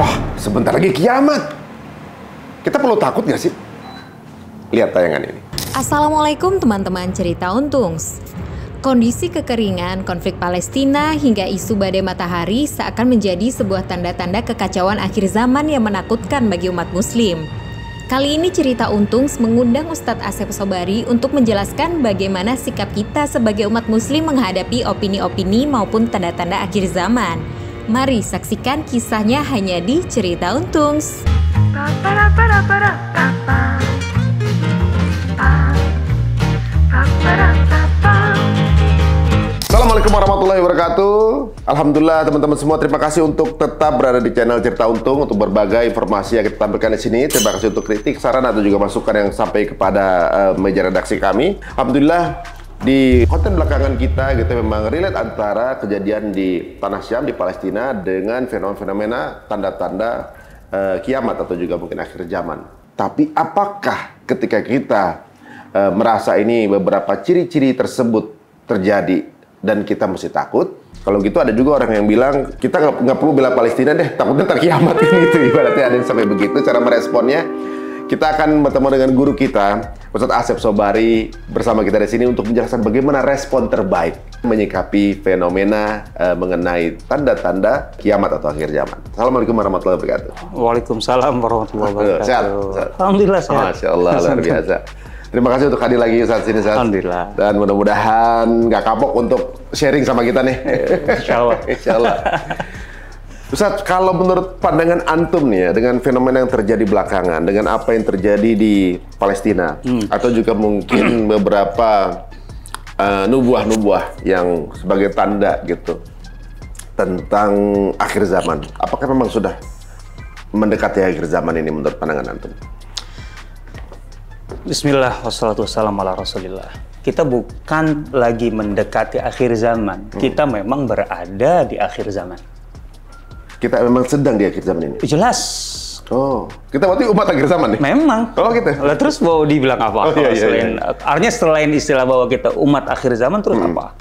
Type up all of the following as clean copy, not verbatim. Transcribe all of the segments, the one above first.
Wah, sebentar lagi kiamat. Kita perlu takut nggak sih? Lihat tayangan ini. Assalamualaikum teman-teman cerita Untungs. Kondisi kekeringan, konflik Palestina, hingga isu badai matahari seakan menjadi sebuah tanda-tanda kekacauan akhir zaman yang menakutkan bagi umat muslim. Kali ini cerita Untungs mengundang Ustadz Asep Sobari untuk menjelaskan bagaimana sikap kita sebagai umat muslim menghadapi opini-opini maupun tanda-tanda akhir zaman. Mari saksikan kisahnya hanya di Cerita Untungs. Assalamualaikum warahmatullahi wabarakatuh. Alhamdulillah teman-teman semua, terima kasih untuk tetap berada di channel Cerita Untung untuk berbagai informasi yang kita tampilkan di sini. Terima kasih untuk kritik, saran atau juga masukan yang sampai kepada meja redaksi kami. Alhamdulillah di konten belakangan kita memang relate antara kejadian di Tanah Syam di Palestina dengan fenomena tanda-tanda kiamat atau juga mungkin akhir zaman. Tapi apakah ketika kita merasa ini beberapa ciri-ciri tersebut terjadi dan kita mesti takut? Kalau gitu ada juga orang yang bilang kita nggak perlu bela Palestina deh, takutnya ntar kiamat gitu. Ibaratnya ada yang sampai begitu. Cara meresponnya, kita akan bertemu dengan guru kita, Ustadz Asep Sobari, bersama kita di sini untuk menjelaskan bagaimana respon terbaik menyikapi fenomena mengenai tanda-tanda kiamat atau akhir zaman. Assalamualaikum warahmatullahi wabarakatuh. Waalaikumsalam warahmatullahi wabarakatuh. Sehat? Alhamdulillah sehat. Masya Allah, luar biasa. Terima kasih untuk hadir lagi Ustadz sini, Ustadz. Alhamdulillah. Dan mudah-mudahan nggak kapok untuk sharing sama kita nih. Insya Allah. Insya Allah. Ustadz, kalau menurut pandangan antum nih ya, dengan fenomena yang terjadi belakangan, dengan apa yang terjadi di Palestina, atau juga mungkin beberapa nubuah-nubuah yang sebagai tanda gitu tentang akhir zaman, apakah memang sudah mendekati akhir zaman ini menurut pandangan antum? Bismillah, wassalatu wassalamu ala rasulillah. Kita bukan lagi mendekati akhir zaman, kita memang berada di akhir zaman. Kita memang sedang di akhir zaman ini? Jelas. Oh, kita berarti umat akhir zaman nih? Memang. Oh gitu? Lah, terus mau dibilang apa? Oh, iya. Artinya selain istilah bahwa kita umat akhir zaman, terus apa?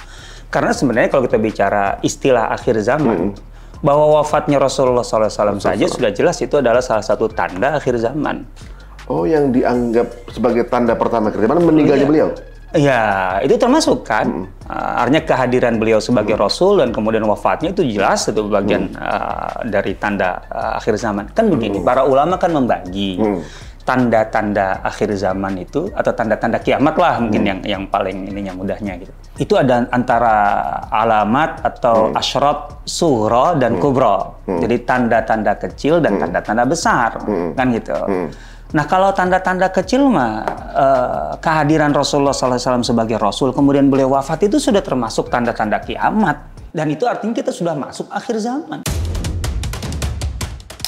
Karena sebenarnya kalau kita bicara istilah akhir zaman, bahwa wafatnya Rasulullah SAW saja sudah jelas itu adalah salah satu tanda akhir zaman. Oh, yang dianggap sebagai tanda pertama akhir zaman meninggalnya beliau? Ya, itu termasuk kan. Artinya kehadiran beliau sebagai Rasul dan kemudian wafatnya itu jelas itu bagian dari tanda akhir zaman. Kan begini, para ulama kan membagi tanda-tanda akhir zaman itu atau tanda-tanda kiamat lah mungkin yang paling ininya mudahnya gitu. Itu ada antara alamat atau asyrat sughra dan kubra. Jadi tanda-tanda kecil dan tanda-tanda besar kan gitu. Nah, kalau tanda-tanda kecil mah kehadiran Rasulullah SAW sebagai Rasul, kemudian beliau wafat itu sudah termasuk tanda-tanda kiamat. Dan itu artinya kita sudah masuk akhir zaman.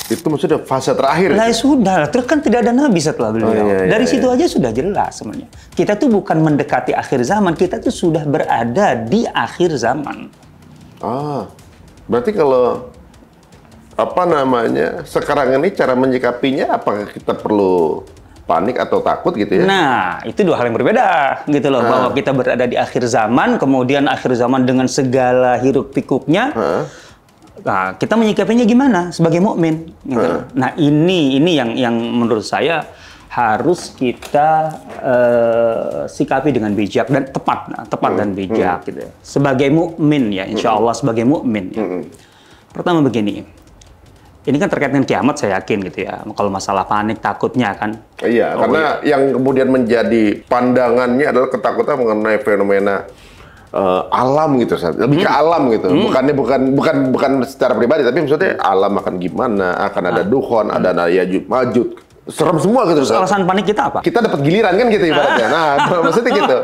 Itu maksudnya fase terakhir? Lah sudah, terus kan tidak ada nabi setelah beliau. Dari situ aja sudah jelas sebenarnya. Kita tuh bukan mendekati akhir zaman, kita tuh sudah berada di akhir zaman. Ah, berarti kalau sekarang ini cara menyikapinya, apakah kita perlu panik atau takut gitu ya? Nah, itu dua hal yang berbeda gitu loh. Bahwa kita berada di akhir zaman, kemudian akhir zaman dengan segala hiruk pikuknya. Nah, kita menyikapinya gimana sebagai mukmin gitu. Nah, ini yang menurut saya harus kita sikapi dengan bijak dan tepat dan bijak gitu. Sebagai mukmin ya, insya Allah sebagai mukmin ya. Pertama begini, ini kan terkait dengan kiamat saya yakin gitu ya. Kalau masalah panik takutnya kan. Iya, karena yang kemudian menjadi pandangannya adalah ketakutan mengenai fenomena alam gitu, lebih ke alam gitu. Bukan secara pribadi, tapi maksudnya alam akan gimana, akan ada dukhon, ada Ya'juj Ma'juj. Serem semua gitu. Terus alasan panik kita apa? Kita dapat giliran kan gitu ibaratnya. Nah, maksudnya gitu.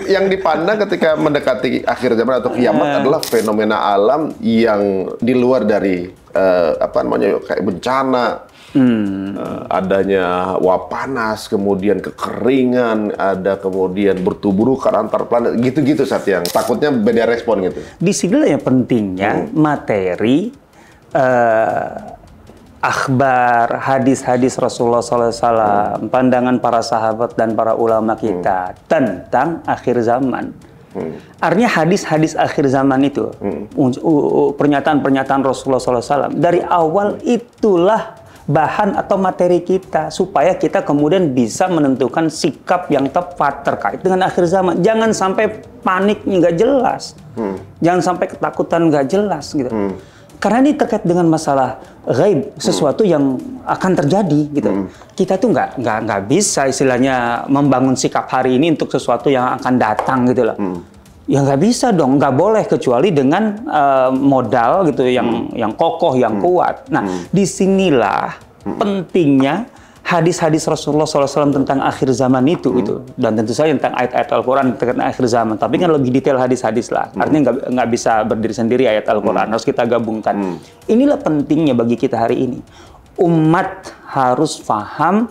Yang dipandang ketika mendekati akhir zaman atau kiamat adalah fenomena alam yang di luar dari kayak bencana, adanya wabah panas, kemudian kekeringan, ada kemudian bertuburukan antar planet, gitu-gitu saat yang takutnya beda respon gitu. Di sini yang pentingnya materi akhbar, hadis-hadis Rasulullah SAW, pandangan para sahabat dan para ulama kita tentang akhir zaman. Artinya hadis-hadis akhir zaman itu, pernyataan-pernyataan Rasulullah SAW dari awal itulah bahan atau materi kita supaya kita kemudian bisa menentukan sikap yang tepat terkait dengan akhir zaman. Jangan sampai paniknya nggak jelas, jangan sampai ketakutan nggak jelas gitu. Karena ini terkait dengan masalah ghaib, sesuatu yang akan terjadi gitu. Kita tuh nggak bisa istilahnya membangun sikap hari ini untuk sesuatu yang akan datang gitu loh. Ya nggak bisa dong, nggak boleh kecuali dengan modal gitu yang kokoh, yang kuat. Nah, disinilah pentingnya hadis-hadis Rasulullah SAW tentang akhir zaman itu, dan tentu saja tentang ayat-ayat Al-Quran terkait akhir zaman. Tapi kan lebih detail hadis-hadis lah. Artinya nggak bisa berdiri sendiri ayat Al-Quran, harus kita gabungkan. Inilah pentingnya bagi kita hari ini. Umat harus paham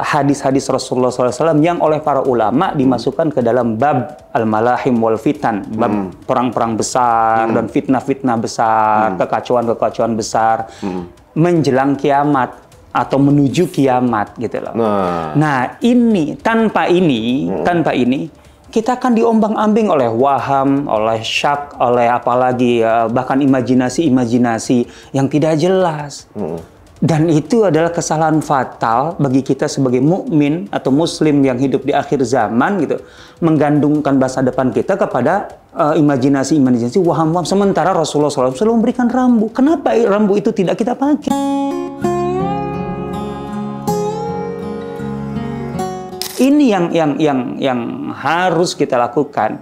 hadis-hadis Rasulullah SAW yang oleh para ulama dimasukkan ke dalam bab al-malahim wal fitan, bab perang-perang besar dan fitnah-fitnah besar, kekacauan-kekacauan besar menjelang kiamat atau menuju kiamat gitu loh. Nah, ini tanpa ini kita akan diombang-ambing oleh waham, oleh syak, oleh apalagi bahkan imajinasi-imajinasi yang tidak jelas. Dan itu adalah kesalahan fatal bagi kita sebagai mukmin atau muslim yang hidup di akhir zaman gitu, menggantungkan masa depan kita kepada imajinasi-imajinasi waham-waham, sementara Rasulullah SAW selalu memberikan rambu. Kenapa rambu itu tidak kita pakai? Ini yang harus kita lakukan.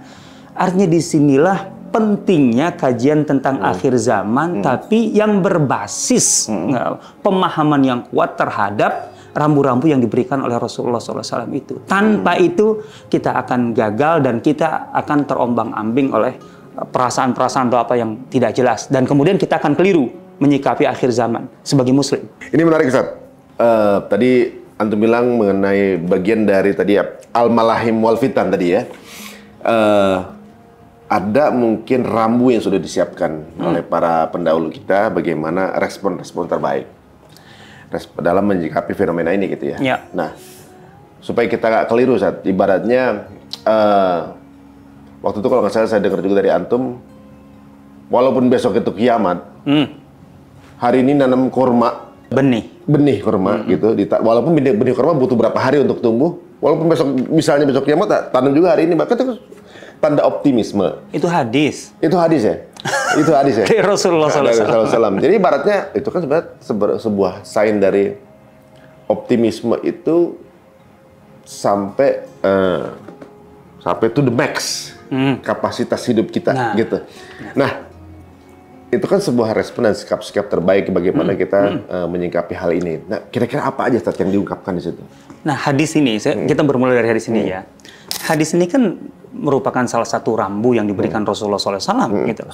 Artinya disinilah pentingnya kajian tentang akhir zaman, tapi yang berbasis pemahaman yang kuat terhadap rambu-rambu yang diberikan oleh Rasulullah SAW itu. Tanpa itu kita akan gagal dan kita akan terombang-ambing oleh perasaan-perasaan atau apa yang tidak jelas. Dan kemudian kita akan keliru menyikapi akhir zaman sebagai muslim. Ini menarik, Ustaz. Tadi antum bilang mengenai bagian dari tadi al-malahim wal fitan tadi ya. Ada mungkin rambu yang sudah disiapkan oleh para pendahulu kita bagaimana respon-respon terbaik dalam menyikapi fenomena ini gitu ya. Nah, supaya kita nggak keliru saat ibaratnya waktu itu kalau nggak salah saya dengar juga dari antum, walaupun besok itu kiamat, hari ini nanam kurma, benih kurma gitu, walaupun benih kurma butuh berapa hari untuk tumbuh, walaupun misalnya besok kiamat tanam juga hari ini, bahkan itu tanda optimisme. Itu hadis ya? Itu hadis ya? Dari Rasulullah SAW. Jadi ibaratnya itu kan sebenarnya sebuah sign dari optimisme itu sampai to the max kapasitas hidup kita gitu. Nah, itu kan sebuah respon dan sikap-sikap terbaik bagaimana kita menyikapi hal ini. Nah, kira-kira apa aja yang diungkapkan di situ? Nah, hadis ini, kita bermula dari hadis ini ya. Hadis ini kan merupakan salah satu rambu yang diberikan Rasulullah SAW gitu.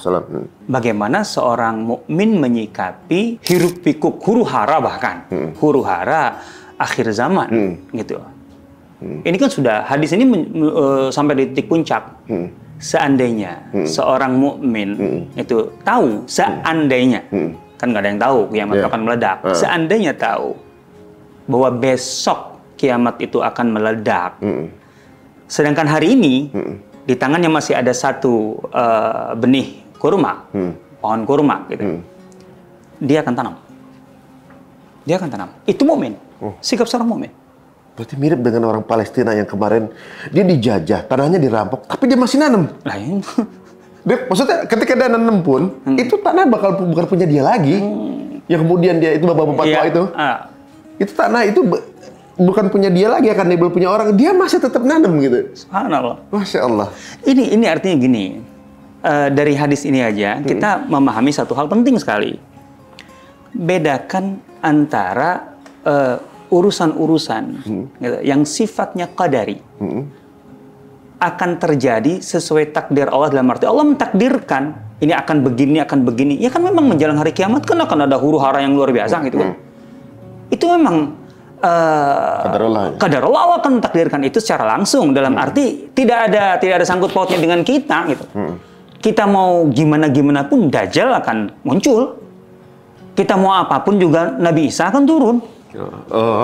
Bagaimana seorang mukmin menyikapi hiruk pikuk huru hara bahkan huru hara akhir zaman gitu. Ini kan sudah hadis ini sampai di titik puncak. Seandainya seorang mukmin itu tahu, seandainya kan nggak ada yang tahu kiamat kapan meledak. Seandainya tahu bahwa besok kiamat itu akan meledak. Sedangkan hari ini di tangannya masih ada satu benih kurma, pohon kurma, gitu. Dia akan tanam. Itu mukmin, sikap seorang mukmin. Berarti mirip dengan orang Palestina yang kemarin dia dijajah, tanahnya dirampok, tapi dia masih nanam. Maksudnya ketika dia nanam pun, itu tanah bukan punya dia lagi. Yang kemudian dia itu bapak-bapak tua itu tanah itu bukan punya dia lagi, akan dia punya orang, dia masih tetap nanam gitu. Subhanallah. Masya Allah. Ini artinya gini, dari hadis ini aja kita memahami satu hal penting sekali. Bedakan antara urusan-urusan gitu, yang sifatnya qadari akan terjadi sesuai takdir Allah, dalam arti Allah mentakdirkan ini akan begini. Ya kan memang menjelang hari kiamat kan akan ada huru hara yang luar biasa gitu kan. Itu memang Qadarullah Allah akan mentakdirkan itu secara langsung, dalam arti tidak ada sangkut pautnya dengan kita gitu. Kita mau gimana pun Dajjal akan muncul. Kita mau apapun juga Nabi Isa akan turun.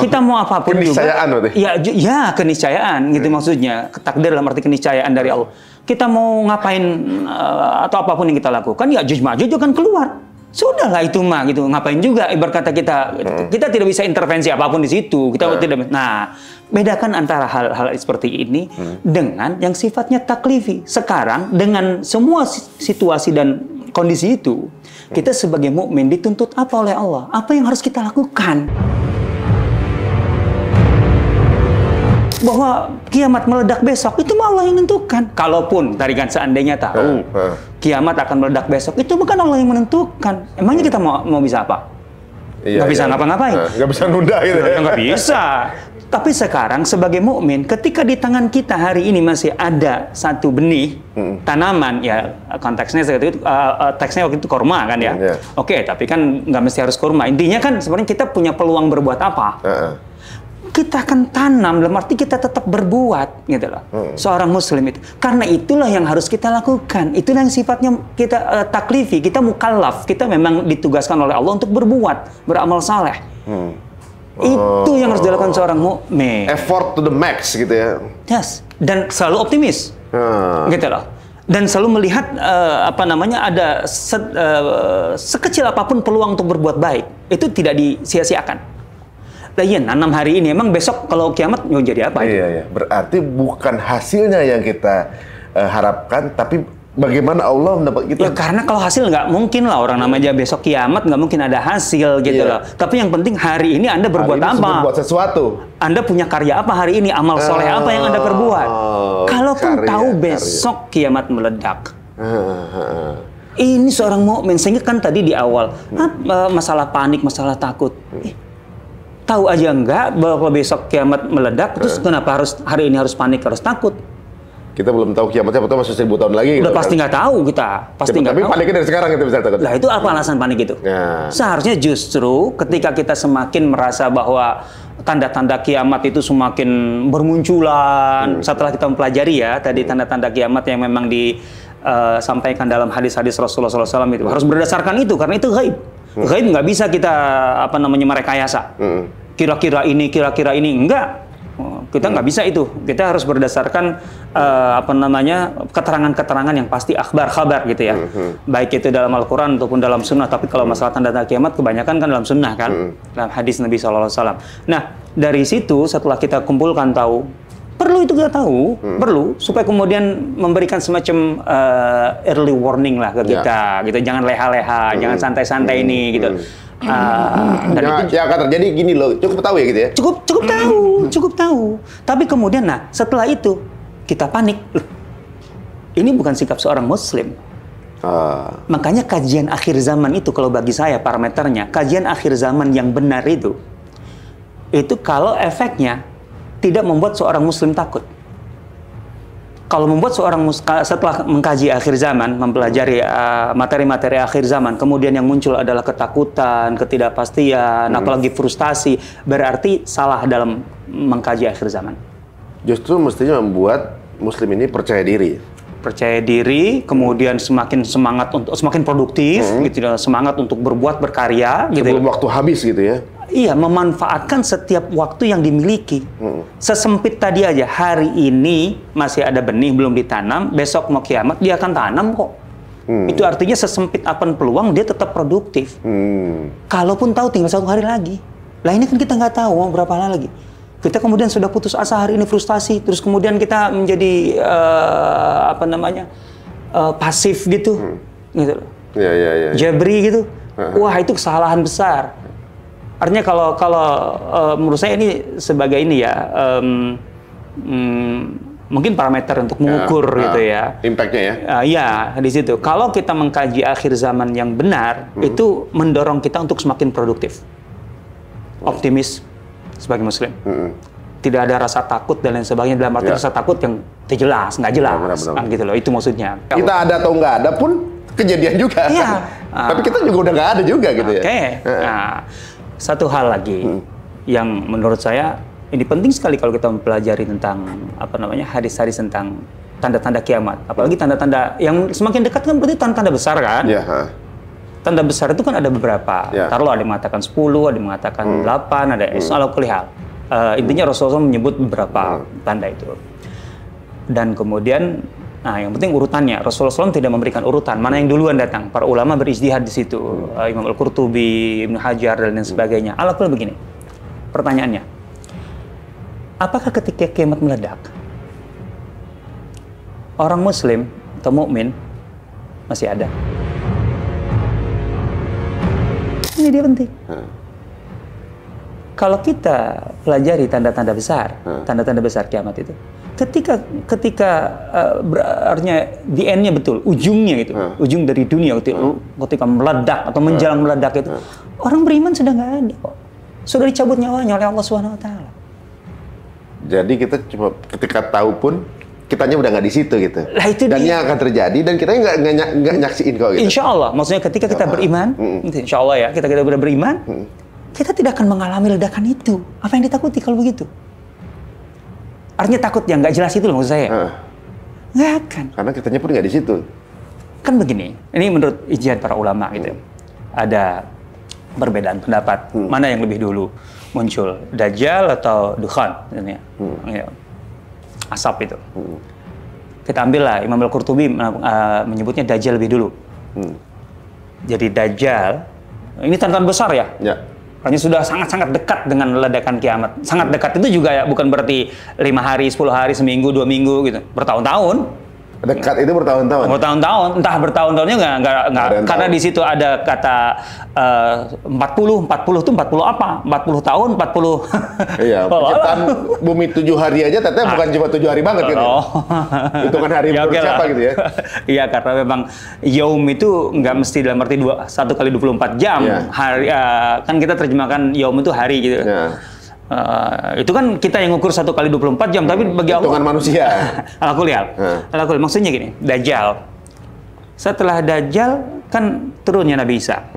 Kita mau apapun keniscayaan juga. Ya keniscayaan gitu maksudnya. Takdir dalam arti keniscayaan dari Allah. Kita mau ngapain atau apapun yang kita lakukan, ya Ya'juj Ma'juj akan keluar. Sudahlah itu mah gitu. Ngapain juga ibarat kata kita tidak bisa intervensi apapun di situ. Kita tidak. Nah, bedakan antara hal-hal seperti ini dengan yang sifatnya taklifi. Sekarang dengan semua situasi dan kondisi itu, kita sebagai mukmin dituntut apa oleh Allah? Apa yang harus kita lakukan? Bahwa kiamat meledak besok, itu Allah yang menentukan. Kalaupun tadi kan seandainya tahu kiamat akan meledak besok, itu bukan Allah yang menentukan. Emangnya kita mau bisa apa? Nggak bisa ngapa-ngapain. Nggak bisa nunda gitu. Nggak bisa. Tapi sekarang sebagai mukmin, ketika di tangan kita hari ini masih ada satu benih tanaman, ya konteksnya teksnya waktu itu kurma kan ya. Oke, tapi kan nggak mesti harus kurma. Intinya kan sebenarnya kita punya peluang berbuat apa? Kita akan tanam, dalam arti kita tetap berbuat, gitu loh. Seorang muslim itu. Karena itulah yang harus kita lakukan. Itulah yang sifatnya kita taklifi, kita mukallaf. Kita memang ditugaskan oleh Allah untuk berbuat, beramal saleh. Itu yang harus dilakukan seorang mukmin. Effort to the max, gitu ya. Yes. Dan selalu optimis, gitu loh. Dan selalu melihat ada sekecil apapun peluang untuk berbuat baik. Itu tidak disia-siakan. Nah, iya, nanam hari ini, emang besok kalau kiamat mau jadi apa? Iya. Berarti bukan hasilnya yang kita harapkan, tapi bagaimana Allah mendapat kita. Ya karena kalau hasil nggak mungkin lah, orang namanya besok kiamat nggak mungkin ada hasil gitu loh. Tapi yang penting hari ini Anda berbuat apa? Berbuat sesuatu. Anda punya karya apa hari ini? Amal soleh apa yang Anda perbuat? Kalaupun tahu besok kiamat meledak. Ini seorang mukmin. Sehingga kan tadi di awal masalah panik, masalah takut. Tahu aja enggak bahwa besok kiamat meledak, terus kenapa hari ini harus panik, harus takut? Kita belum tahu kiamatnya betul masih 1000 tahun lagi. Udah pasti nggak tahu kita, pasti nggak tahu. Tapi paniknya dari sekarang itu bisa takut. Lah itu apa alasan panik itu? Seharusnya justru ketika kita semakin merasa bahwa tanda-tanda kiamat itu semakin bermunculan, setelah kita mempelajari ya tadi tanda-tanda kiamat yang memang disampaikan dalam hadis-hadis Rasulullah SAW itu harus berdasarkan itu karena itu gaib. Gaib nggak bisa kita merekayasa. Kira-kira ini enggak. Kita nggak bisa itu. Kita harus berdasarkan keterangan-keterangan yang pasti khabar gitu ya. Baik itu dalam Al-Quran ataupun dalam Sunnah. Tapi kalau masalah tanda-tanda kiamat kebanyakan kan dalam Sunnah kan, dalam hadis Nabi SAW. Nah dari situ setelah kita kumpulkan tahu, perlu itu kita tahu, perlu supaya kemudian memberikan semacam early warning lah ke kita, gitu. Jangan leha-leha, jangan santai-santai ini, gitu. Dan itu yang akan terjadi gini loh, cukup tahu ya gitu ya? Cukup tahu. Tapi kemudian, setelah itu kita panik. Ini bukan sikap seorang Muslim. Makanya kajian akhir zaman itu, kalau bagi saya parameternya, kajian akhir zaman yang benar itu kalau efeknya tidak membuat seorang Muslim takut. Kalau membuat seorang setelah mengkaji akhir zaman, mempelajari materi-materi akhir zaman, kemudian yang muncul adalah ketakutan, ketidakpastian, apalagi frustasi, berarti salah dalam mengkaji akhir zaman. Justru mestinya membuat Muslim ini percaya diri. Percaya diri, kemudian semakin semangat untuk semakin produktif, gitu, semangat untuk berbuat, berkarya, gitu. Sebelum waktu habis gitu ya. Iya, memanfaatkan setiap waktu yang dimiliki. Sesempit tadi aja, hari ini masih ada benih belum ditanam, besok mau kiamat dia akan tanam kok. Itu artinya sesempit apapun peluang dia tetap produktif. Kalaupun tahu tinggal 1 hari lagi, lah ini kan kita nggak tahu mau berapa lagi. Kita kemudian sudah putus asa hari ini, frustasi, terus kemudian kita menjadi pasif gitu, gitu. Ya. Jabri gitu. Wah itu kesalahan besar. Artinya kalau menurut saya ini sebagai ini ya, mungkin parameter untuk mengukur gitu ya. Impact-nya ya? Iya, di situ. Kalau kita mengkaji akhir zaman yang benar, itu mendorong kita untuk semakin produktif. Optimis sebagai Muslim. Tidak ada rasa takut dan lain sebagainya. Dalam arti rasa takut yang jelas, nggak jelas. Kan gitu loh, itu maksudnya. Kita ada atau nggak ada pun kejadian juga. Iya. Tapi kita juga udah nggak ada juga gitu ya. Oke. Nah, satu hal lagi yang menurut saya ini penting sekali kalau kita mempelajari tentang hadis-hadis tentang tanda-tanda kiamat, apalagi tanda-tanda yang semakin dekat kan berarti tanda-tanda besar kan. tanda besar itu kan ada beberapa. Ya. Taruhlah ada yang mengatakan 10, ada yang mengatakan 8, ada ala kulli hal. Intinya Rasulullah menyebut beberapa tanda itu. Dan kemudian, nah yang penting urutannya. Rasulullah SAW tidak memberikan urutan. Mana yang duluan datang? Para ulama berijtihad di situ. Imam Al-Qurtubi, Ibnu Hajar, dan lain sebagainya. Ala kulli begini. Pertanyaannya, apakah ketika kiamat meledak, orang Muslim atau mukmin masih ada? Ini dia penting. Kalau kita pelajari tanda-tanda besar, tanda-tanda besar kiamat itu, ketika artinya the end-nya betul, ujungnya itu, ujung dari dunia ketika meledak atau menjelang meledak itu, orang beriman sudah nggak ada kok, sudah dicabut nyawanya oleh Allah Subhanahu Wa Taala. Jadi kita cuma ketika tahu pun kitanya udah nggak di situ gitu. Lah itu dan dia. yang akan terjadi dan kita nggak nyaksiin kok gitu. Insya Allah, maksudnya ketika kita beriman, insya Allah ya, kita benar beriman, kita tidak akan mengalami ledakan itu. Apa yang ditakuti kalau begitu? Artinya takut yang nggak jelas itu loh maksud saya. Nggak akan. Karena kitanya pun nggak di situ. Kan begini, ini menurut ijtihad para ulama gitu. Ada perbedaan pendapat mana yang lebih dulu muncul, Dajjal atau Dukhan, ya. Asap itu. Kita ambillah Imam Al-Qurtubi menyebutnya Dajjal lebih dulu. Jadi Dajjal ini tanda besar ya. Hanya sudah sangat-sangat dekat dengan ledakan kiamat. Sangat dekat itu juga ya, bukan berarti 5 hari, 10 hari, seminggu, 2 minggu gitu. Bertahun-tahun. Dekat itu bertahun-tahun. Bertahun-tahun, entah bertahun-tahunnya nggak karena di situ ada kata 40 itu 40 apa? 40 tahun, 40. Iya, penciptaan bumi 7 hari aja ternyata bukan cuma 7 hari banget gitu. Hitungan hari ya, siapa gitu ya. Iya, karena memang yaum itu nggak mesti dalam arti 1 kali 24 jam. Ya. Hari kan kita terjemahkan yaum itu hari gitu. Ya. Itu kan kita yang ngukur 1 kali 24 jam, tapi bagi Allah hitungan manusia. Alakul, maksudnya gini, Dajjal. Setelah Dajjal kan turunnya Nabi Isa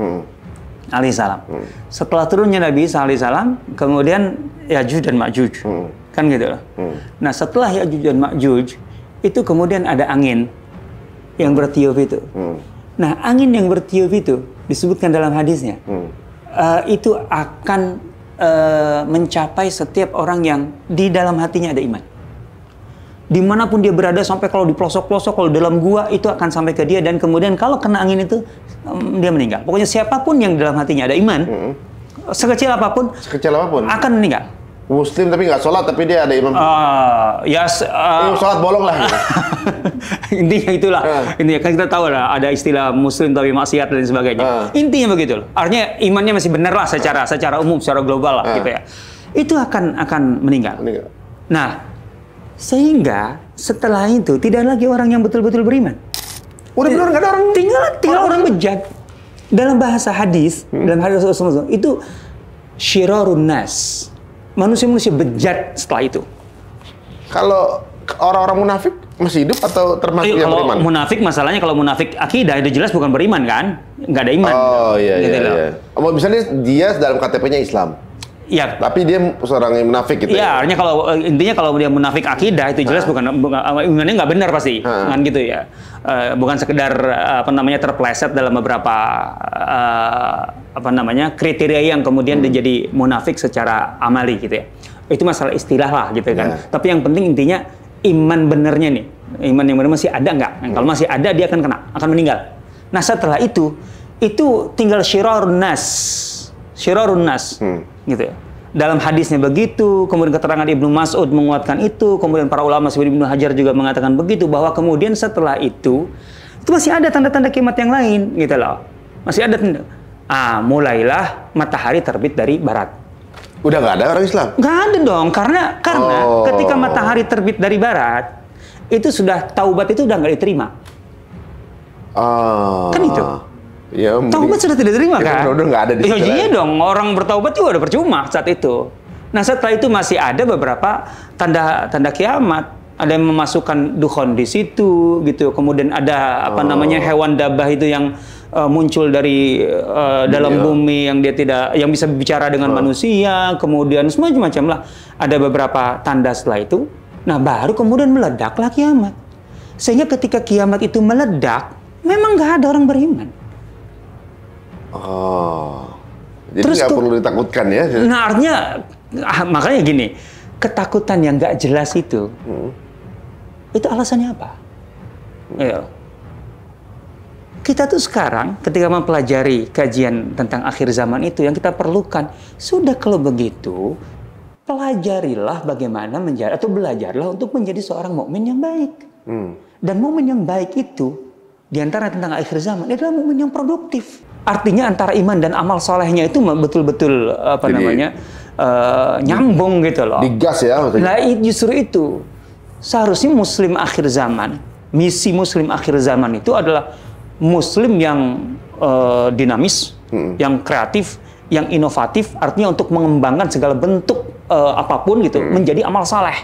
alaihissalam. Setelah turunnya Nabi Isa alaihissalam, kemudian Ya'juj dan Ma'juj. Kan gitu. Nah, setelah Ya'juj dan Ma'juj, itu kemudian ada angin yang bertiup itu. Nah, angin yang bertiup itu disebutkan dalam hadisnya. Itu akan mencapai setiap orang yang di dalam hatinya ada iman. Dimanapun dia berada, sampai kalau di pelosok-pelosok, kalau dalam gua, itu akan sampai ke dia. Dan kemudian kalau kena angin itu, dia meninggal. Pokoknya siapapun yang dalam hatinya ada iman, sekecil apapun akan meninggal. Muslim tapi nggak sholat, tapi dia ada imam. Sholat bolong lah. Gitu. Intinya itulah. Intinya kan kita tahu lah, ada istilah Muslim tapi maksiat dan sebagainya. Intinya begitu loh. Artinya imannya masih benar lah secara umum, secara global lah gitu ya. Itu akan meninggal. Nah, sehingga setelah itu tidak lagi orang yang betul-betul beriman. Udah benar nggak ada orang. Tinggal orang bejat. Dalam bahasa hadis, dalam hadis Rasulullah itu syirarun nas. Manusia-manusia bejat setelah itu. Kalau orang-orang munafik masih hidup atau termasuk yang beriman? Kalau munafik, masalahnya kalau munafik akidah itu jelas bukan beriman kan? Nggak ada iman. Oh gitu. iya. Misalnya dia dalam KTP-nya Islam. Ya. Tapi dia seorang yang munafik gitu. Ya, artinya kalau dia munafik akidah itu jelas bukan imannya nggak benar pasti. Kan gitu ya. Bukan sekedar terpleset dalam beberapa kriteria yang kemudian dia jadi munafik secara amali gitu ya. Itu masalah istilah lah gitu kan. Tapi yang penting intinya iman benernya nih. Iman yang benar masih ada nggak? Kalau masih ada dia akan meninggal. Nah, setelah itu tinggal syirarun nas gitu ya. Dalam hadisnya begitu, kemudian keterangan Ibnu Mas'ud menguatkan itu, kemudian para ulama seperti Ibnu Hajar juga mengatakan begitu, bahwa kemudian setelah itu masih ada tanda-tanda kiamat yang lain gitu loh. Masih ada tanda. Mulailah matahari terbit dari barat. Udah nggak ada orang Islam? Nggak ada dong, karena ketika matahari terbit dari barat, itu sudah taubat itu udah nggak diterima. Kan itu. Ya, taubat sudah tidak diterima kan? Udah nggak ada di situ. Iya dong, orang bertaubat juga udah percuma saat itu. Nah, setelah itu masih ada beberapa tanda kiamat. Ada yang memasukkan dukhon di situ gitu. Kemudian ada hewan dabah itu yang muncul dari dalam bumi, yang bisa bicara dengan manusia. Kemudian semacam-macam lah. Ada beberapa tanda setelah itu. Nah, baru kemudian meledaklah kiamat. Sehingga ketika kiamat itu meledak, memang nggak ada orang beriman. Oh, jadi Terus nggak perlu ditakutkan ya? Nah, artinya makanya gini, ketakutan yang nggak jelas itu alasannya apa? Ya. Kita tuh sekarang ketika mempelajari kajian tentang akhir zaman itu yang kita perlukan, sudah kalau begitu pelajarilah bagaimana menjadi atau belajarlah untuk menjadi seorang mukmin yang baik. Dan mukmin yang baik itu di antara tentang akhir zaman adalah mukmin yang produktif. Artinya antara iman dan amal solehnya itu betul-betul nyambung gitu loh. Digas ya. Nah justru itu seharusnya muslim akhir zaman, misi muslim akhir zaman itu adalah muslim yang dinamis, yang kreatif, yang inovatif, artinya untuk mengembangkan segala bentuk apapun gitu menjadi amal saleh,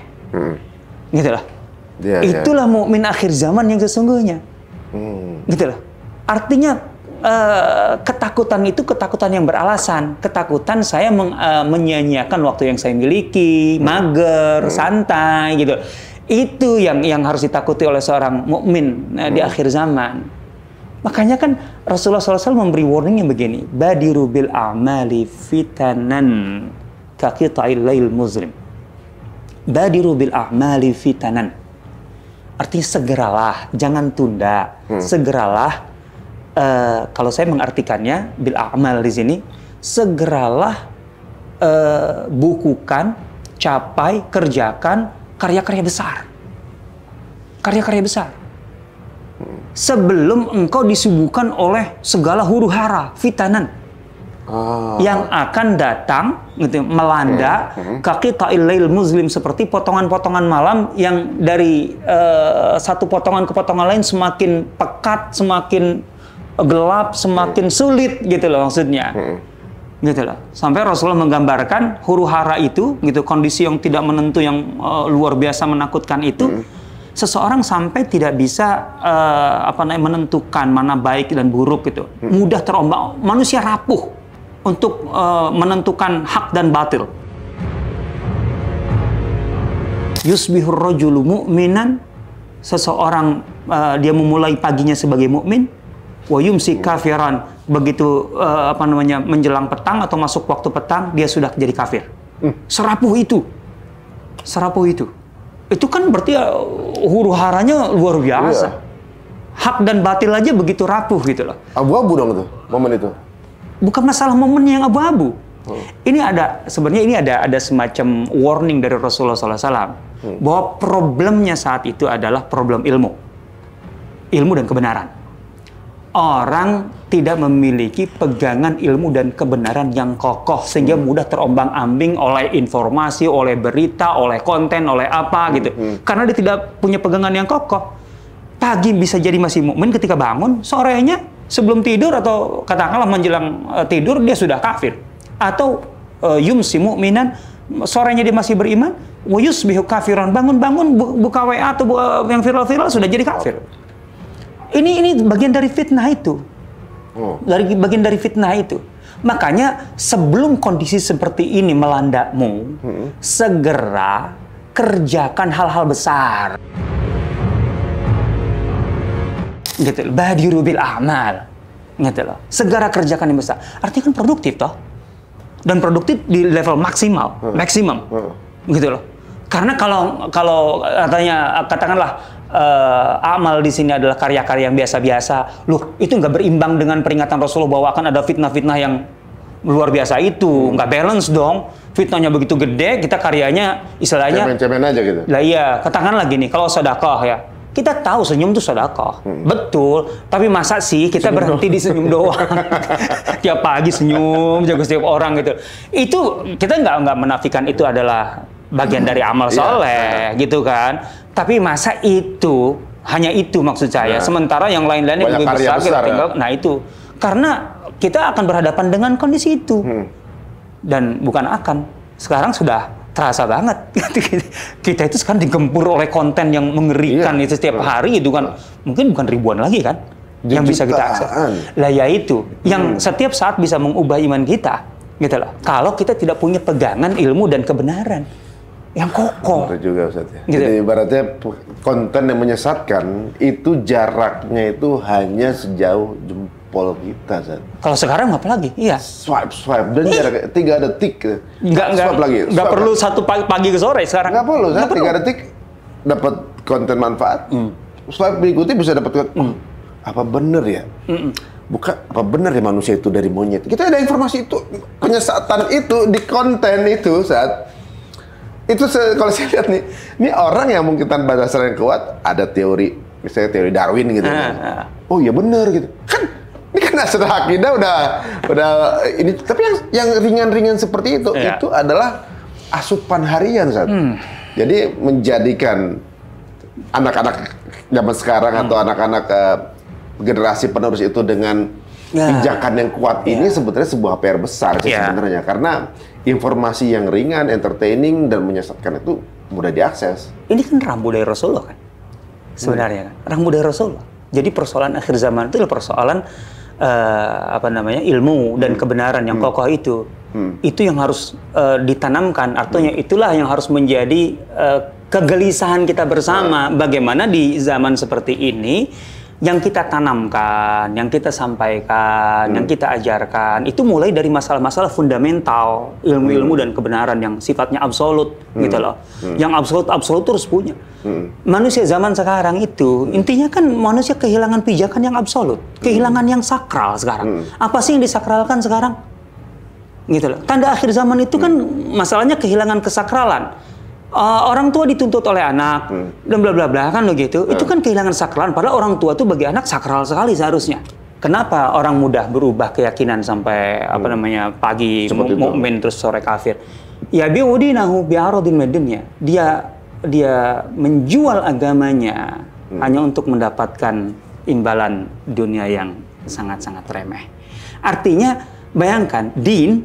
gitu lah. Itulah mukmin akhir zaman yang sesungguhnya, gitu lah. Artinya ketakutan itu ketakutan yang beralasan, ketakutan saya menyia-nyiakan waktu yang saya miliki, mager, santai, gitu. Itu yang harus ditakuti oleh seorang mukmin di akhir zaman. Makanya kan Rasulullah SAW memberi warning yang begini, badiru bil a'mali fitanan kaqita'il lail muzlim. Badiru bil a'mali fitanan. Artinya segeralah, jangan tunda. Segeralah, kalau saya mengartikannya bil a'mal di sini, segeralah bukukan, capai, kerjakan karya-karya besar. Karya-karya besar. Sebelum engkau disibukkan oleh segala huru-hara, fitanan yang akan datang, gitu, melanda kaki ta'il muslim seperti potongan-potongan malam yang dari satu potongan ke potongan lain semakin pekat, semakin gelap, semakin sulit, gitu loh maksudnya. Gitu loh. Sampai Rasulullah menggambarkan huru-hara itu, gitu, kondisi yang tidak menentu yang luar biasa menakutkan itu. Seseorang sampai tidak bisa menentukan mana baik dan buruk gitu. Mudah terombang, manusia rapuh untuk menentukan hak dan batil. Yusbihur rajulu mu'minan, seseorang dia memulai paginya sebagai mukmin, wa yumsi kafiran, begitu menjelang petang atau masuk waktu petang dia sudah jadi kafir. Serapuh itu. Serapuh itu. Itu kan berarti huru-haranya luar biasa. Iya. Hak dan batil aja begitu rapuh gitu loh. Abu-abu dong itu, momen itu. Bukan masalah momen yang abu-abu. Ini sebenarnya ini ada semacam warning dari Rasulullah SAW bahwa problemnya saat itu adalah problem ilmu dan kebenaran. Orang tidak memiliki pegangan ilmu dan kebenaran yang kokoh sehingga mudah terombang-ambing oleh informasi, oleh berita, oleh konten, oleh apa gitu. Karena dia tidak punya pegangan yang kokoh. Pagi bisa jadi masih mukmin ketika bangun, sorenya sebelum tidur atau katakanlah menjelang tidur dia sudah kafir. Atau yumsi mu'minan, sorenya dia masih beriman, wa yusbihu kafiran, bangun-bangun buka WA atau yang viral-viral sudah jadi kafir. Ini bagian dari fitnah itu. Bagian dari fitnah itu. Makanya sebelum kondisi seperti ini melandamu, segera kerjakan hal-hal besar. Gitu loh. Badiru bil a'mal. Gitu loh. Segera kerjakan yang besar. Artinya kan produktif toh. Dan produktif di level maksimum. Gitu loh. Karena kalau katanya katakanlah amal di sini adalah karya-karya yang biasa-biasa. Loh, itu nggak berimbang dengan peringatan Rasulullah bahwa akan ada fitnah-fitnah yang luar biasa itu. Nggak balance dong. Fitnahnya begitu gede, kita karyanya istilahnya cemen-cemen aja gitu. Lah iya, katakanlah gini, kalau sedekah ya, kita tahu senyum itu sedekah. Betul, tapi masa sih kita berhenti di senyum doang? Tiap pagi senyum, jago setiap orang gitu. Itu kita nggak menafikan itu adalah bagian dari amal soleh, gitu kan. Tapi masa itu, hanya itu maksud saya. Sementara yang lain-lainnya lebih besar, kita tinggal. Nah itu, karena kita akan berhadapan dengan kondisi itu. Dan bukan akan, sekarang sudah terasa banget. Kita itu sekarang digempur oleh konten yang mengerikan itu setiap hari itu kan. Mungkin bukan ribuan lagi kan, yang bisa kita akses. Lah ya itu, yang setiap saat bisa mengubah iman kita. Gitu loh. Kalau kita tidak punya pegangan ilmu dan kebenaran yang kokoh. Benar juga Ustaz ya. Gitu. Jadi ibaratnya konten yang menyesatkan itu jaraknya itu hanya sejauh jempol kita, Zat. Kalau sekarang apalagi? Iya. Swipe dan jarak 3 detik. Nggak perlu satu pagi ke sore sekarang. Nggak perlu, Zat. 3 detik dapat konten manfaat. Swipe berikutnya bisa dapat apa bener ya? Bukan apa bener ya manusia itu dari monyet. Kita ada informasi itu, penyesatan itu di konten itu, Zat. Itu kalau saya lihat nih, ini orang yang mungkin tanpa dasar yang kuat, ada teori, misalnya teori Darwin gitu. Oh iya bener gitu. Kan ini kan asal akidah udah ini, tapi yang ringan-ringan seperti itu adalah asupan harian, Zat. Jadi menjadikan anak-anak zaman sekarang atau anak-anak generasi penerus itu dengan pijakan yang kuat ini sebetulnya sebuah PR besar sih sebenarnya, karena informasi yang ringan, entertaining dan menyesatkan itu mudah diakses. Ini kan rambu dari Rasulullah kan, sebenarnya kan, rambu dari Rasulullah. Jadi persoalan akhir zaman itu adalah persoalan ilmu dan kebenaran yang kokoh itu. Itu yang harus ditanamkan. Artinya itulah yang harus menjadi kegelisahan kita bersama. Bagaimana di zaman seperti ini yang kita tanamkan, yang kita sampaikan, yang kita ajarkan, itu mulai dari masalah-masalah fundamental, ilmu-ilmu dan kebenaran yang sifatnya absolut, gitu loh. Yang absolut terus punya. Manusia zaman sekarang itu, intinya kan manusia kehilangan pijakan yang absolut, kehilangan yang sakral sekarang. Apa sih yang disakralkan sekarang? Gitu loh. Tanda akhir zaman itu kan masalahnya kehilangan kesakralan. Orang tua dituntut oleh anak dan bla bla bla kan begitu. Itu kan kehilangan sakralan, padahal orang tua tuh bagi anak sakral sekali seharusnya. Kenapa orang mudah berubah keyakinan sampai pagi mukmin terus sore kafir? Ya biudinahu bi'aradin medunya. Dia menjual agamanya hanya untuk mendapatkan imbalan dunia yang sangat-sangat remeh. Artinya bayangkan,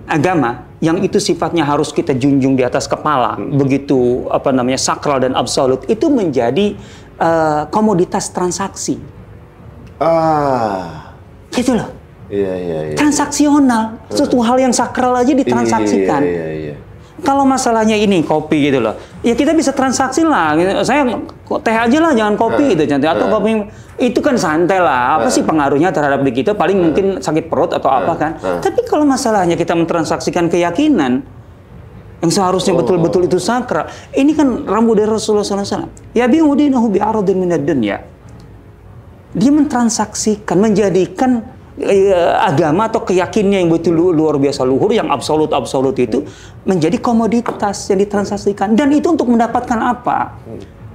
agama yang itu sifatnya harus kita junjung di atas kepala, begitu sakral dan absolut, itu menjadi komoditas transaksi. Gitu loh. Iya. Transaksional, suatu hal yang sakral aja ditransaksikan. Iya. Kalau masalahnya ini kopi gitu loh, ya kita bisa transaksi lah. Saya teh aja lah, jangan kopi gitu, atau kopi itu kan santai lah. Apa sih pengaruhnya terhadap diri kita? Paling mungkin sakit perut atau apa kan. Tapi kalau masalahnya kita mentransaksikan keyakinan yang seharusnya betul-betul itu sakral, ini kan rambu dari Rasulullah SAW. Ya bi'udinahu bi'aradin minad dunya. Dia mentransaksikan, menjadikan agama atau keyakinannya yang betul luar biasa luhur, yang absolut itu menjadi komoditas yang ditransaksikan, dan itu untuk mendapatkan apa?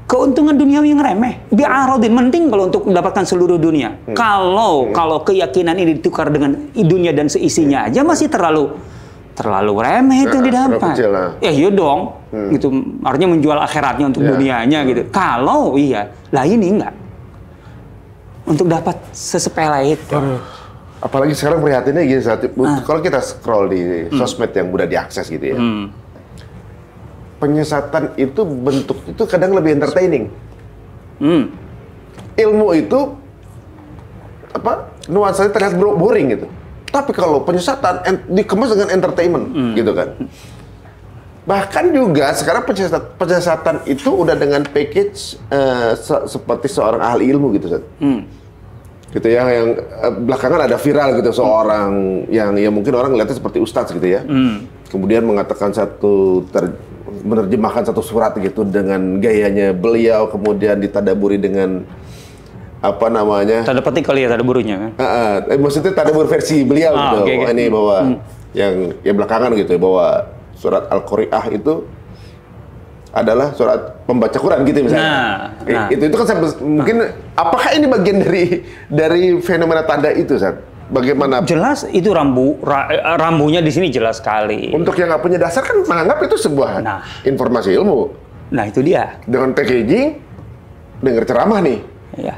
Keuntungan duniawi yang remeh. Bi'aradin, mending kalau untuk mendapatkan seluruh dunia. Kalau keyakinan ini ditukar dengan dunia dan seisinya aja masih terlalu remeh itu yang didapat. Iya dong. Gitu, artinya menjual akhiratnya untuk dunianya gitu. Kalau lah ini enggak. Untuk dapat sesepele itu. Apalagi sekarang prihatinnya gini, kalau kita scroll di sosmed yang mudah diakses gitu ya, penyesatan itu bentuk itu kadang lebih entertaining. Ilmu itu nuansanya terlihat boring gitu. Tapi kalau penyesatan dikemas dengan entertainment gitu kan. Bahkan juga sekarang penyesatan itu udah dengan package seperti seorang ahli ilmu gitu, gitu ya, yang belakangan ada viral gitu, seorang yang mungkin orang ngeliatnya seperti ustadz gitu ya, kemudian mengatakan menerjemahkan satu surat gitu dengan gayanya beliau, kemudian ditadaburi dengan tanda petik kali ya tadaburnya kan? Maksudnya tadabur versi beliau gitu. Ini bahwa yang belakangan gitu ya, bahwa surat Al-Qari'ah itu adalah surat pembaca Quran gitu misalnya. Itu kan mungkin apakah ini bagian dari fenomena tanda itu, Zat? Bagaimana? Jelas itu rambunya di sini jelas sekali. Untuk yang nggak punya dasar kan menganggap itu sebuah informasi ilmu. Nah itu dia. Dengan packaging, dengar ceramah nih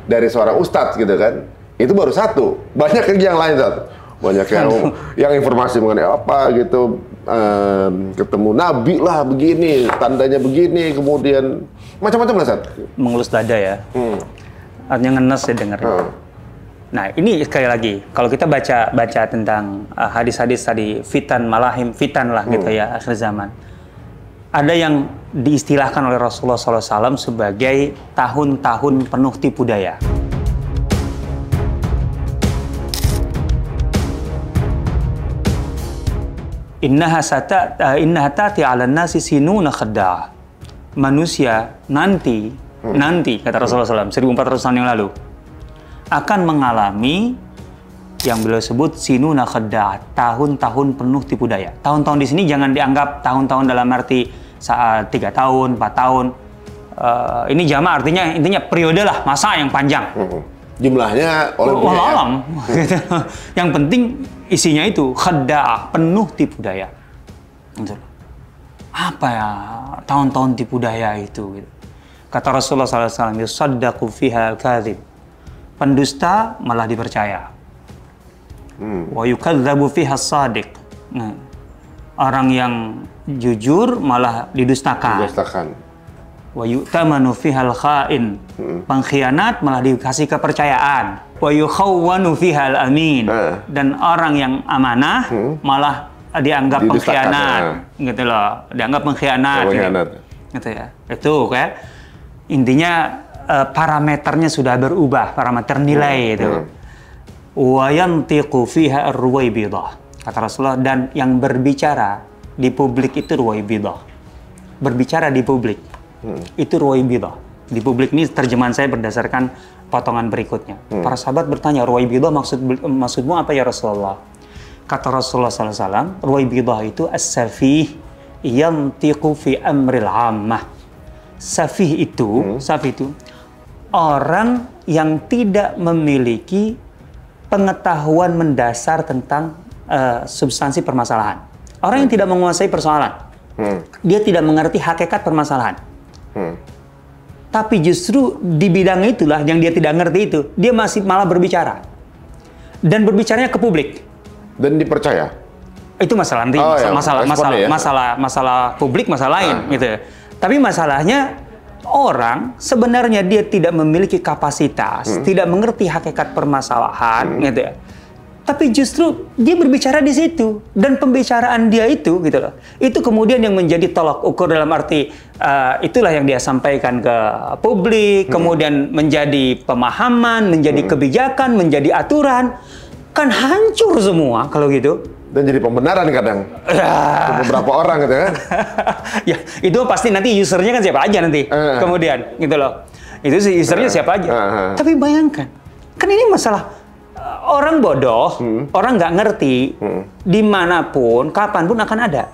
dari seorang ustadz gitu kan. Itu baru satu. Banyak yang lain, Zat. Banyak yang informasi mengenai apa gitu. Ketemu nabi lah begini, tandanya begini, kemudian macam-macam lah, Sat. Mengelus dada ya. Artinya ngenes ya denger. Nah ini sekali lagi, kalau kita baca tentang hadis-hadis tadi, fitan lah gitu ya, akhir zaman. Ada yang diistilahkan oleh Rasulullah SAW sebagai tahun-tahun penuh tipu daya. innaha ta'ti 'alan nasi sinuna khadda. Manusia nanti kata Rasulullah SAW 1400 tahun yang lalu akan mengalami yang beliau sebut sinuna khadda, tahun-tahun penuh tipu daya. Tahun-tahun di sini jangan dianggap tahun-tahun dalam arti saat 3 tahun, 4 tahun. Ini jama artinya intinya periode lah, masa yang panjang. Jumlahnya alam. Yang penting isinya itu khadda, penuh tipu daya. Apa ya tahun-tahun tipu daya itu? Kata Rasulullah SAW, yusaddaqu fiha al-kadhib. Pendusta malah dipercaya. Wa yukadzabu fiha as-sadiq. Orang yang jujur malah didustakan. Wa yu'tamanu fiha al-kha'in. Pengkhianat malah dikasih kepercayaan. Wa yukhawwanu fiha al-amin. Dan orang yang amanah malah dianggap pengkhianat, gitu loh, dianggap pengkhianat, gitu ya. Itu kayak intinya parameternya sudah berubah, parameter nilai itu. Wa yantiqu fiha ar-ruwaybidah, kata Rasulullah, dan yang berbicara di publik itu ruwaybidah. Berbicara di publik itu ruwaybidah. Di publik ini terjemahan saya berdasarkan potongan berikutnya. Para sahabat bertanya, ruwaybidah maksudmu apa ya Rasulullah? Kata Rasulullah SAW, ruwaybidah itu as-safih yantiqu fi amril ammah. Safih itu orang yang tidak memiliki pengetahuan mendasar tentang substansi permasalahan. Orang yang tidak menguasai persoalan. Dia tidak mengerti hakikat permasalahan. Tapi justru di bidang itulah yang dia tidak ngerti itu, dia masih malah berbicara. Dan berbicaranya ke publik. Dan dipercaya. Itu masalah nanti, masalah publik, masalah lain gitu. Tapi masalahnya orang sebenarnya dia tidak memiliki kapasitas, tidak mengerti hakikat permasalahan gitu ya. Tapi justru dia berbicara di situ, dan pembicaraan dia itu gitu loh. Itu kemudian yang menjadi tolak ukur dalam arti itulah yang dia sampaikan ke publik, kemudian menjadi pemahaman, menjadi kebijakan, menjadi aturan. Kan hancur semua kalau gitu. Dan jadi pembenaran kadang. Beberapa orang gitu kan. Ya, itu pasti nanti usernya kan siapa aja nanti. Kemudian gitu loh. Itu sih usernya siapa aja. Tapi bayangkan, kan ini masalah orang bodoh, orang nggak ngerti, dimanapun, kapanpun akan ada.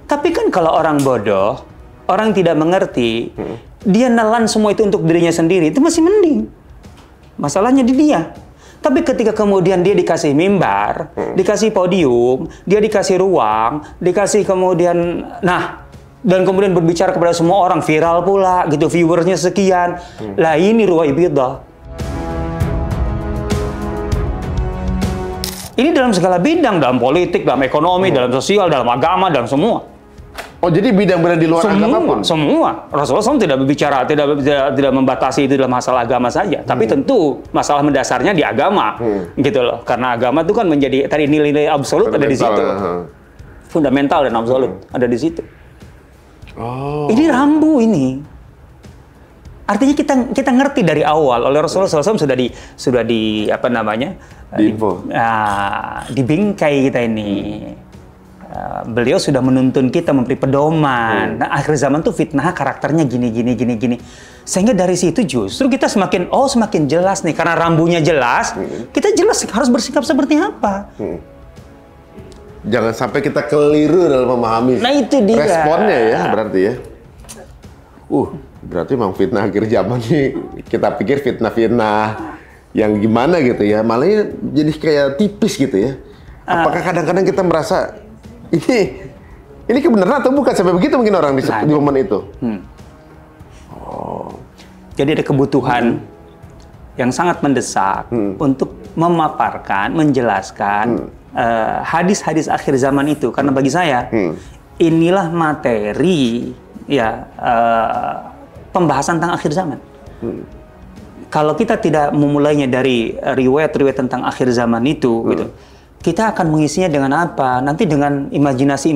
Tapi kan kalau orang bodoh, orang tidak mengerti, dia nelan semua itu untuk dirinya sendiri, itu masih mending. Masalahnya di dia. Tapi ketika kemudian dia dikasih mimbar, dikasih podium, dia dikasih ruang, dikasih kemudian, dan kemudian berbicara kepada semua orang, viral pula, gitu, viewersnya sekian. Lah ini ruwaybidah. Ini dalam segala bidang, dalam politik, dalam ekonomi, dalam sosial, dalam agama, dalam semua. Oh, jadi bidang-bidang di luar agama pun? Semua. Rasulullah SAW tidak berbicara, tidak membatasi itu dalam masalah agama saja. Tapi tentu masalah mendasarnya di agama, gitu loh. Karena agama itu kan menjadi tadi nilai-nilai absolut ada di situ, fundamental dan absolut ada di situ. Oh. Ini rambu ini. Artinya kita ngerti dari awal oleh Rasulullah SAW sudah di apa namanya? Dibingkai kita ini. Beliau sudah menuntun kita, memberi pedoman. Nah, akhir zaman tuh fitnah karakternya gini. Sehingga dari situ justru kita semakin jelas nih, karena rambunya jelas, kita jelas harus bersikap seperti apa. Jangan sampai kita keliru dalam memahami itu dia. Responnya ya, berarti ya. Berarti memang fitnah akhir zaman nih, kita pikir fitnah yang gimana gitu ya, malah jadi kayak tipis gitu ya. Apakah kadang-kadang kita merasa ini kebenaran atau bukan, sampai begitu mungkin orang di momen itu. Jadi ada kebutuhan yang sangat mendesak untuk memaparkan, menjelaskan hadis-hadis akhir zaman itu, karena bagi saya inilah materi ya pembahasan tentang akhir zaman. Kalau kita tidak memulainya dari riwayat-riwayat tentang akhir zaman itu, gitu, kita akan mengisinya dengan apa? Nanti dengan imajinasi,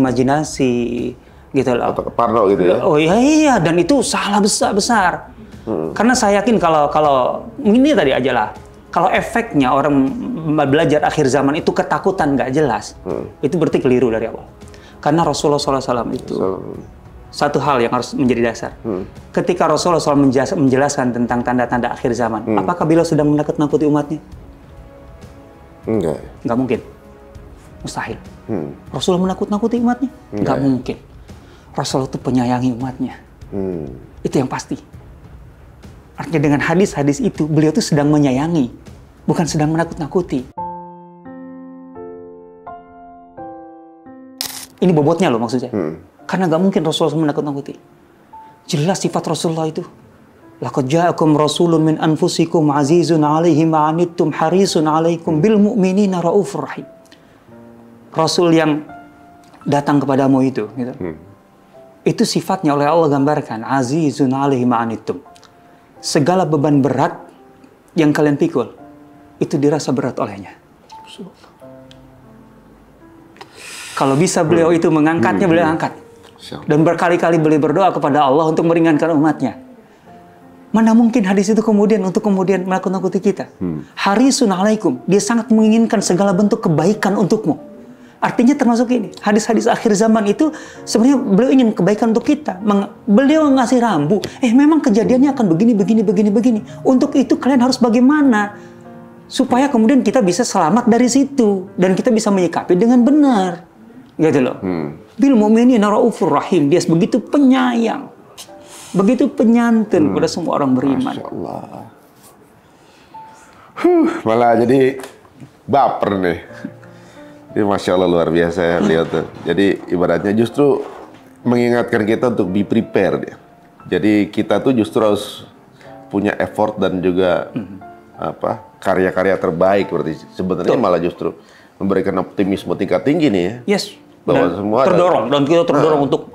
gitu loh. Atau keparno gitu ya? Oh iya, dan itu salah besar. Karena saya yakin kalau ini tadi aja lah, Kalau efeknya orang belajar akhir zaman itu ketakutan nggak jelas, itu berarti keliru dari awal. Karena Rasulullah SAW itu satu hal yang harus menjadi dasar. Ketika Rasulullah SAW menjelaskan tentang tanda-tanda akhir zaman, apakah beliau sedang menakut-nakuti umatnya? Nggak mungkin. Mustahil. Rasulullah menakut-nakuti umatnya? Nggak mungkin. Rasulullah itu penyayangi umatnya. Itu yang pasti. Artinya dengan hadis-hadis itu, beliau itu sedang menyayangi, bukan sedang menakut-nakuti. Ini bobotnya loh maksudnya. Karena nggak mungkin Rasulullah menakut-nakuti. Jelas sifat Rasulullah itu. Laqad ja'akum rasulun min anfusikum azizun 'alaihi ma 'anittum harisun 'alaikum bil mu'minina raufur rahim. Rasul yang datang kepadamu itu, gitu. Itu sifatnya oleh Allah gambarkan azizun 'alaihi ma 'anittum. Segala beban berat yang kalian pikul itu dirasa berat olehnya. Kalau bisa beliau itu mengangkatnya, beliau angkat. Dan berkali-kali beliau berdoa kepada Allah untuk meringankan umatnya. Mana mungkin hadis itu kemudian menakut-nakuti kita. Harisun alaikum. Dia sangat menginginkan segala bentuk kebaikan untukmu. Artinya termasuk ini. Hadis-hadis akhir zaman itu sebenarnya beliau ingin kebaikan untuk kita. Beliau ngasih rambu. Memang kejadiannya akan begini. Untuk itu kalian harus bagaimana? Supaya kemudian kita bisa selamat dari situ. Dan kita bisa menyikapi dengan benar. Gitu loh. Bil mu'minina raufur rahim. Dia begitu penyayang. Begitu penyantun kepada semua orang beriman. Masya Allah. Malah jadi baper nih. Ini Masya Allah luar biasa ya lihat tuh. Jadi ibaratnya justru mengingatkan kita untuk be prepared ya. Jadi kita tuh justru harus punya effort dan juga karya-karya terbaik berarti. Sebenarnya malah justru memberikan optimisme tingkat tinggi nih ya. Yes. Bahwa Dan semua dan kita terdorong untuk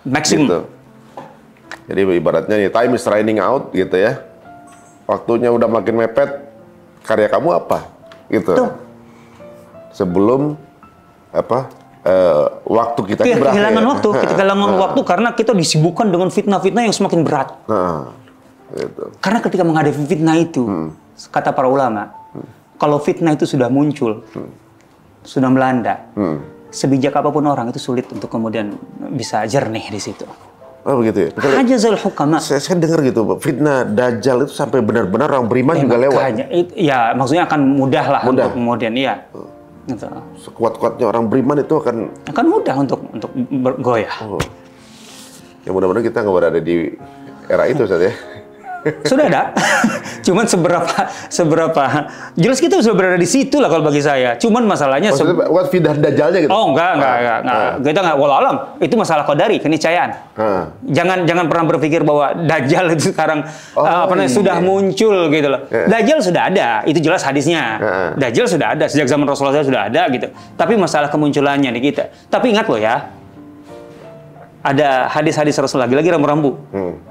maksimum. Gitu. Jadi ibaratnya nih time is running out gitu ya. Waktunya udah makin mepet, karya kamu apa? Gitu. Tuh. Sebelum waktu kita berakhir. Kehilangan waktu, kita kehilangan waktu karena kita disibukkan dengan fitnah-fitnah yang semakin berat. Gitu. Karena ketika menghadapi fitnah itu, kata para ulama, kalau fitnah itu sudah muncul, sudah melanda, sebijak apapun orang itu sulit untuk kemudian bisa jernih di situ. Oh begitu ya? Hajazal hukama. Saya dengar gitu, fitnah Dajjal itu sampai benar-benar orang beriman juga lewat. Ya, maksudnya akan mudah lah untuk kemudian, iya. Gitu. Sekuat-kuatnya orang beriman itu akan mudah untuk bergoyah. Ya mudah-mudahan kita nggak berada di era itu Ustaz ya. Sudah ada, cuman seberapa jelas kita sudah berada di situ lah kalau bagi saya. Cuman masalahnya buat fitnah Dajjalnya gitu. Oh enggak. Kita nggak walau alam. Itu masalah qadari, keniscayaan. Jangan pernah berpikir bahwa Dajjal itu sekarang sudah muncul gitu loh. Dajjal sudah ada, itu jelas hadisnya. Dajjal sudah ada sejak zaman Rasulullah sudah ada gitu. Tapi masalah kemunculannya di kita. Tapi ingat loh ya, ada hadis-hadis Rasulullah lagi rambu-rambu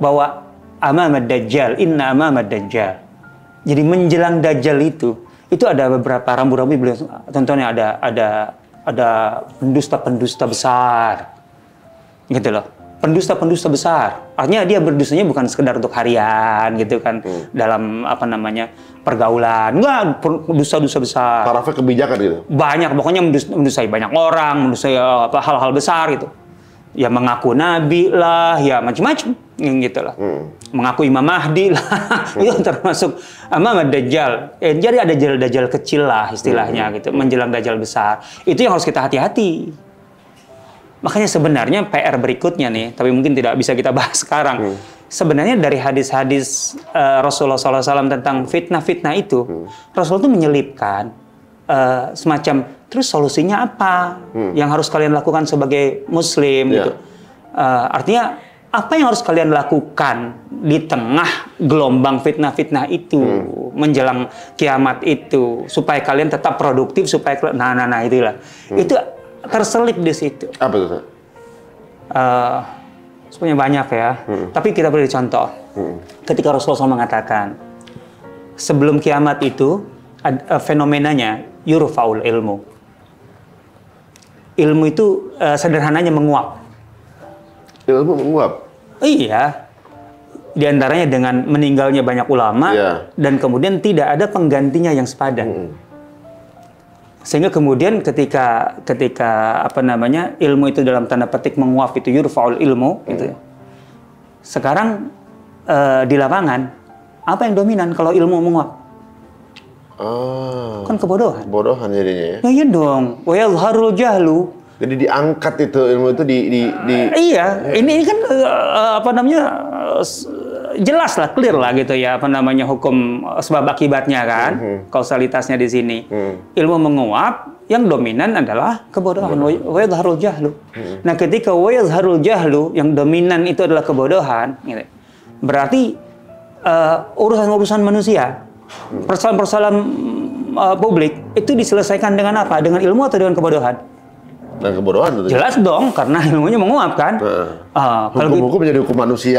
bahwa amamad dajjal, inna amamad dajjal. Jadi menjelang dajjal itu ada beberapa rambu-rambu beliau. Contohnya ada pendusta-pendusta besar. Gitu loh. Pendusta-pendusta besar. Artinya dia berdustanya bukan sekedar untuk harian gitu kan dalam pergaulan. Enggak, dusta-dusta besar. Tarafnya kebijakan gitu. Banyak, pokoknya mendustai banyak orang, mendustai hal-hal besar gitu. Ya mengaku nabi lah, ya macam-macam gitu lah. Mengaku Imam Mahdi lah. Itu termasuk Amamad Dajjal. Jadi ada Dajjal kecil lah istilahnya gitu, menjelang Dajjal besar. Itu yang harus kita hati-hati. Makanya sebenarnya PR berikutnya nih, tapi mungkin tidak bisa kita bahas sekarang. Sebenarnya dari hadis-hadis Rasulullah SAW tentang fitnah-fitnah itu, Rasul itu menyelipkan semacam terus solusinya apa yang harus kalian lakukan sebagai muslim gitu. Artinya apa yang harus kalian lakukan di tengah gelombang fitnah-fitnah itu menjelang kiamat itu supaya kalian tetap produktif, supaya itulah. Itu terselip di situ. Apa itu? Sebenarnya banyak ya. Tapi kita beri contoh. Ketika Rasulullah mengatakan sebelum kiamat itu fenomenanya yurfa'ul ilmu. Ilmu itu sederhananya menguap. Ilmu menguap? Iya. Di antaranya dengan meninggalnya banyak ulama dan kemudian tidak ada penggantinya yang sepadan. Sehingga kemudian ketika apa namanya ilmu itu dalam tanda petik menguap itu yurfa'ul ilmu gitu. Sekarang di lapangan apa yang dominan kalau ilmu menguap? Kan kebodohan. Kebodohan jadinya ya. Ya iya dong. Wa yadhharul jahlu. Jadi diangkat itu ilmu itu di Iya, ini kan apa namanya jelas lah, clear lah gitu ya, apa namanya hukum sebab akibatnya kan, kausalitasnya di sini. Ilmu menguap, yang dominan adalah kebodohan. Wa yadhharul jahlu. Nah, ketika wa yadhharul jahlu yang dominan itu adalah kebodohan, gitu. Berarti urusan-urusan manusia, persoalan-persoalan publik itu diselesaikan dengan apa? Dengan ilmu atau dengan kebodohan? Dan kebodohan tentunya. Jelas dong, karena ilmunya menguap kan. Hukum-hukum menjadi hukum manusia.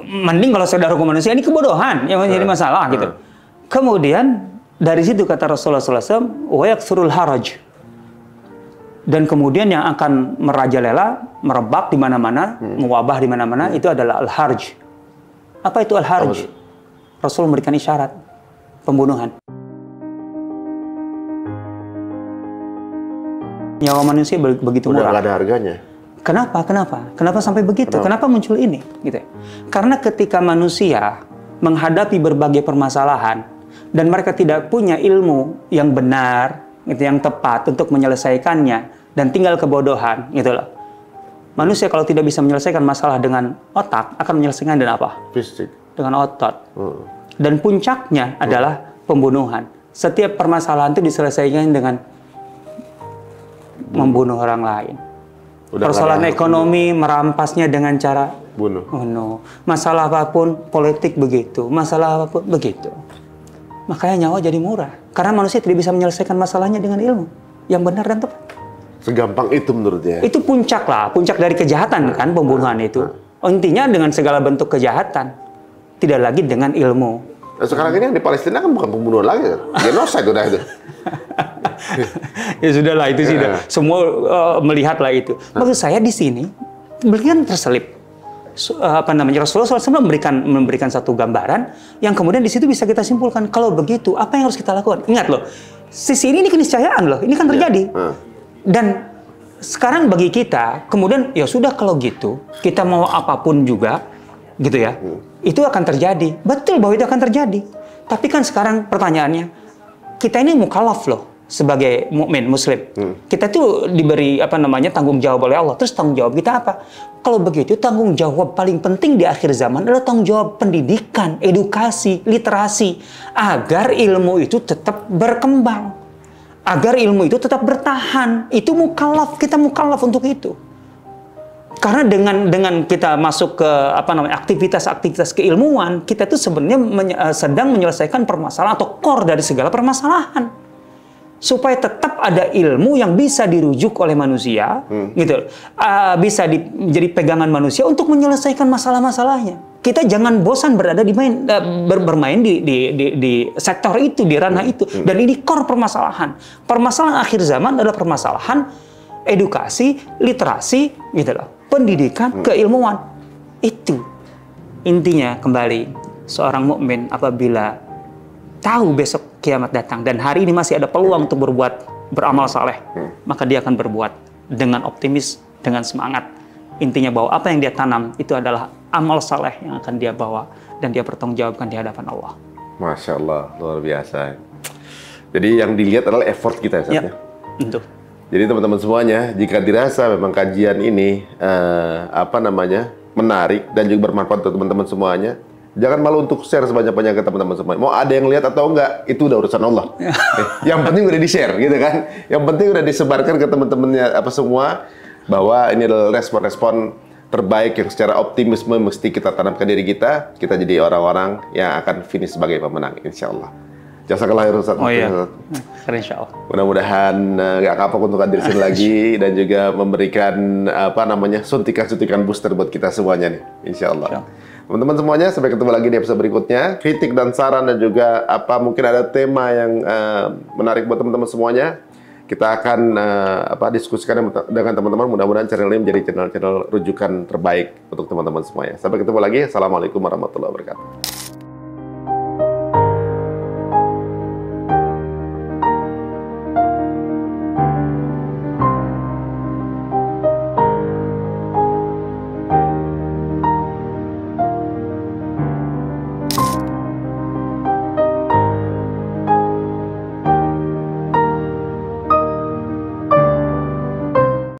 Mending kalau sekedar hukum manusia, ini kebodohan yang menjadi masalah gitu. Kemudian dari situ kata Rasulullah SAW, wa yaksurul haraj. Dan kemudian yang akan merajalela, merebak di mana-mana, mewabah di mana-mana, itu adalah al-harj. Apa itu al-harj? Rasul memberikan isyarat pembunuhan. Nyawa manusia begitu murah. Udah nggak ada harganya. Kenapa sampai begitu? Kenapa muncul ini? Gitu. Karena ketika manusia menghadapi berbagai permasalahan dan mereka tidak punya ilmu yang benar, gitu, yang tepat untuk menyelesaikannya dan tinggal kebodohan, gitu loh. Manusia kalau tidak bisa menyelesaikan masalah dengan otak, akan menyelesaikan dengan apa? Fisik. Dengan otot. Dan puncaknya adalah pembunuhan. Setiap permasalahan itu diselesaikan dengan membunuh orang lain. Persoalan ekonomi merampasnya dengan cara bunuh. Masalah apapun politik begitu, masalah apapun begitu. Makanya nyawa jadi murah karena manusia tidak bisa menyelesaikan masalahnya dengan ilmu yang benar dan tepat. Segampang itu menurutnya. Itu puncak lah, puncak dari kejahatan kan pembunuhan itu. Intinya dengan segala bentuk kejahatan, tidak lagi dengan ilmu. Nah, sekarang ini yang di Palestina kan bukan pembunuhan lagi, genocide udah itu. Ya sudahlah itu sih semua melihatlah itu. Maksud saya di sini beliau terselip apa namanya Rasulullah SAW memberikan satu gambaran yang kemudian di situ bisa kita simpulkan kalau begitu apa yang harus kita lakukan. Ingat loh, sisi ini keniscayaan loh, ini kan terjadi. Dan sekarang bagi kita kemudian ya sudah kalau gitu kita mau apapun juga gitu ya, itu akan terjadi. Betul bahwa itu akan terjadi. Tapi kan sekarang pertanyaannya, kita ini mukallaf loh sebagai mukmin muslim. Kita tuh diberi apa namanya tanggung jawab oleh Allah. Terus tanggung jawab kita apa? Kalau begitu tanggung jawab paling penting di akhir zaman adalah tanggung jawab pendidikan, edukasi, literasi agar ilmu itu tetap berkembang. Agar ilmu itu tetap bertahan. Itu mukallaf, kita mukallaf untuk itu. Karena dengan kita masuk ke apa namanya aktivitas-aktivitas keilmuan, kita tuh sebenarnya sedang menyelesaikan permasalahan atau core dari segala permasalahan. Supaya tetap ada ilmu yang bisa dirujuk oleh manusia, gitu, bisa menjadi pegangan manusia untuk menyelesaikan masalah-masalahnya. Kita jangan bosan berada bermain di sektor itu, di ranah itu, dan ini core permasalahan. Permasalahan akhir zaman adalah permasalahan edukasi, literasi, gitu loh, pendidikan, keilmuan. Itu intinya kembali seorang mukmin apabila tahu besok kiamat datang dan hari ini masih ada peluang untuk beramal saleh, maka dia akan berbuat dengan optimis, dengan semangat. Intinya bahwa apa yang dia tanam itu adalah amal saleh yang akan dia bawa dan dia pertanggungjawabkan di hadapan Allah. Masya Allah, luar biasa. Jadi yang dilihat adalah effort kita ya, ya, tentu. Jadi teman-teman semuanya, jika dirasa memang kajian ini menarik dan juga bermanfaat untuk teman-teman semuanya, jangan malu untuk share sebanyak-banyaknya ke teman-teman semuanya. Mau ada yang lihat atau enggak, itu udah urusan Allah. Yang penting udah di-share, gitu kan? Yang penting udah disebarkan ke teman-temannya semua bahwa ini adalah respon-respon terbaik yang secara optimisme mesti kita tanamkan diri kita. Kita jadi orang-orang yang akan finish sebagai pemenang, insya Allah. Jazakallah khairan Ustaz. Oh iya, insya Allah. Mudah-mudahan nggak kapok untuk hadir sini lagi dan juga memberikan suntikan-suntikan booster buat kita semuanya nih, insya Allah. Teman-teman semuanya, sampai ketemu lagi di episode berikutnya. Kritik dan saran dan juga mungkin ada tema yang menarik buat teman-teman semuanya, kita akan diskusikan dengan teman-teman. Mudah-mudahan channel ini menjadi channel-channel rujukan terbaik untuk teman-teman semuanya. Sampai ketemu lagi. Assalamualaikum warahmatullahi wabarakatuh.